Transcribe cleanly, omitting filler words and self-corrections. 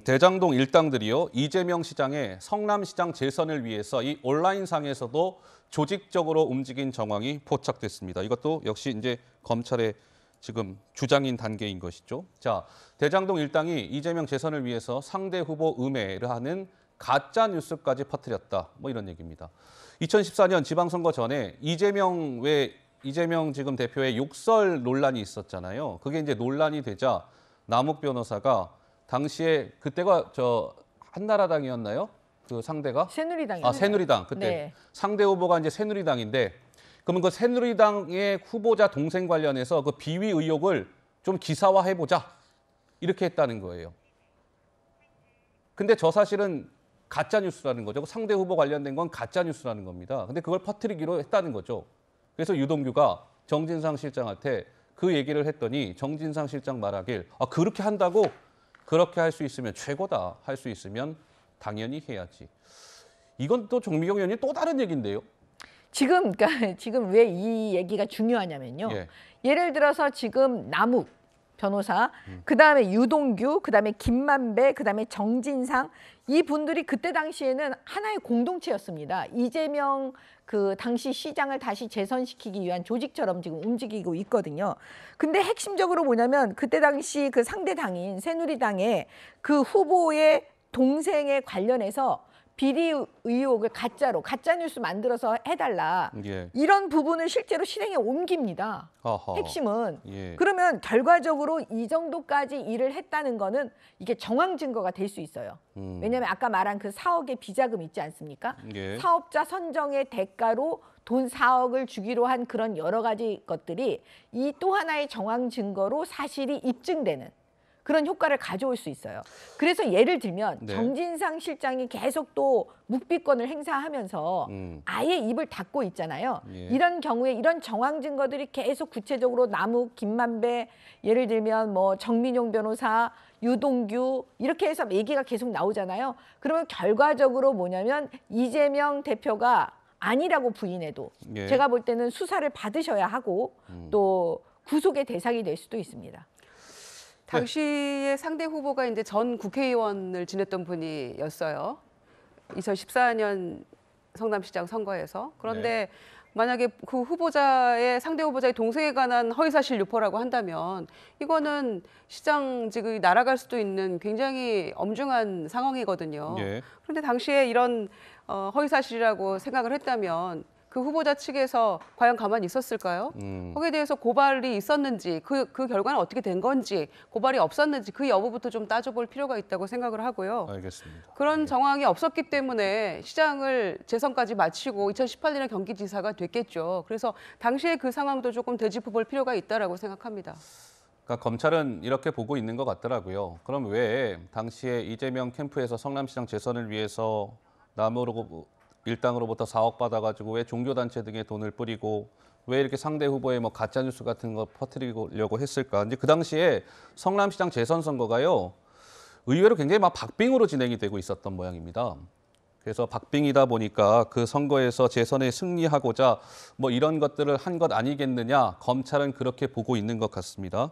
대장동 일당들이요, 이재명 시장의 성남시장 재선을 위해서 이 온라인상에서도 조직적으로 움직인 정황이 포착됐습니다. 이것도 역시 이제 검찰의 지금 주장인 단계인 것이죠. 자, 대장동 일당이 이재명 재선을 위해서 상대 후보 음해를 하는 가짜 뉴스까지 퍼뜨렸다. 뭐 이런 얘기입니다. 2014년 지방선거 전에 이재명 지금 대표의 욕설 논란이 있었잖아요. 그게 이제 논란이 되자 남욱 변호사가 당시에 그때가 한나라당이었나요? 그 상대가? 새누리당이요. 새누리당. 그때 네. 상대 후보가 이제 새누리당인데 그러면 그 새누리당의 후보자 동생 관련해서 그 비위 의혹을 좀 기사화해보자. 이렇게 했다는 거예요. 근데 저 사실은 가짜 뉴스라는 거죠. 상대 후보 관련된 건 가짜 뉴스라는 겁니다. 근데 그걸 퍼뜨리기로 했다는 거죠. 그래서 유동규가 정진상 실장한테 그 얘기를 했더니 정진상 실장 말하길 그렇게 한다고? 그렇게 할 수 있으면 최고다. 할 수 있으면 당연히 해야지. 이건 또 정미경 의원님 또 다른 얘기인데요. 그러니까 지금 왜 이 얘기가 중요하냐면요. 예. 예를 들어서 지금 남욱 변호사, 그다음에 유동규, 그다음에 김만배, 그다음에 정진상, 이 분들이 그때 당시에는 하나의 공동체였습니다. 이재명 그 당시 시장을 다시 재선시키기 위한 조직처럼 지금 움직이고 있거든요. 근데 핵심적으로 뭐냐면 그때 당시 그 상대 당인 새누리당의 그 후보의 동생에 관련해서 비리 의혹을 가짜 뉴스 만들어서 해달라. 예. 이런 부분을 실제로 실행에 옮깁니다. 아하. 핵심은. 예. 그러면 결과적으로 이 정도까지 일을 했다는 거는 이게 정황 증거가 될 수 있어요. 왜냐하면 아까 말한 그 4억의 비자금 있지 않습니까? 예. 사업자 선정의 대가로 돈 4억을 주기로 한 그런 여러 가지 것들이 이 또 하나의 정황 증거로 사실이 입증되는 그런 효과를 가져올 수 있어요. 그래서 예를 들면 네. 정진상 실장이 계속 또 묵비권을 행사하면서 아예 입을 닫고 있잖아요. 예. 이런 경우에 이런 정황 증거들이 계속 구체적으로 남욱, 김만배, 예를 들면 뭐 정민용 변호사, 유동규 이렇게 해서 얘기가 계속 나오잖아요. 그러면 결과적으로 뭐냐면 이재명 대표가 아니라고 부인해도 예. 제가 볼 때는 수사를 받으셔야 하고 또 구속의 대상이 될 수도 있습니다. 당시에 상대 후보가 이제 전 국회의원을 지냈던 분이었어요. 2014년 성남시장 선거에서. 그런데 네. 만약에 그 상대 후보자의 동생에 관한 허위사실 유포라고 한다면 이거는 시장직이 날아갈 수도 있는 굉장히 엄중한 상황이거든요. 예. 그런데 당시에 이런 허위사실이라고 생각을 했다면 그 후보자 측에서 과연 가만히 있었을까요? 거기에 대해서 고발이 있었는지, 그 결과는 어떻게 된 건지, 고발이 없었는지 그 여부부터 좀 따져볼 필요가 있다고 생각을 하고요. 알겠습니다. 그런 정황이 없었기 때문에 시장을 재선까지 마치고 2018년에 경기지사가 됐겠죠. 그래서 당시에 그 상황도 조금 되짚어볼 필요가 있다라고 생각합니다. 그러니까 검찰은 이렇게 보고 있는 것 같더라고요. 그럼 왜 당시에 이재명 캠프에서 성남시장 재선을 위해서 일당으로부터 4억 받아가지고 왜 종교단체 등에 돈을 뿌리고 왜 이렇게 상대 후보의 뭐 가짜뉴스 같은 거 퍼뜨리려고 했을까? 근데 그 당시에 성남시장 재선 선거가요, 의외로 굉장히 막 박빙으로 진행이 되고 있었던 모양입니다. 그래서 박빙이다 보니까 그 선거에서 재선에 승리하고자 뭐 이런 것들을 한 것 아니겠느냐, 검찰은 그렇게 보고 있는 것 같습니다.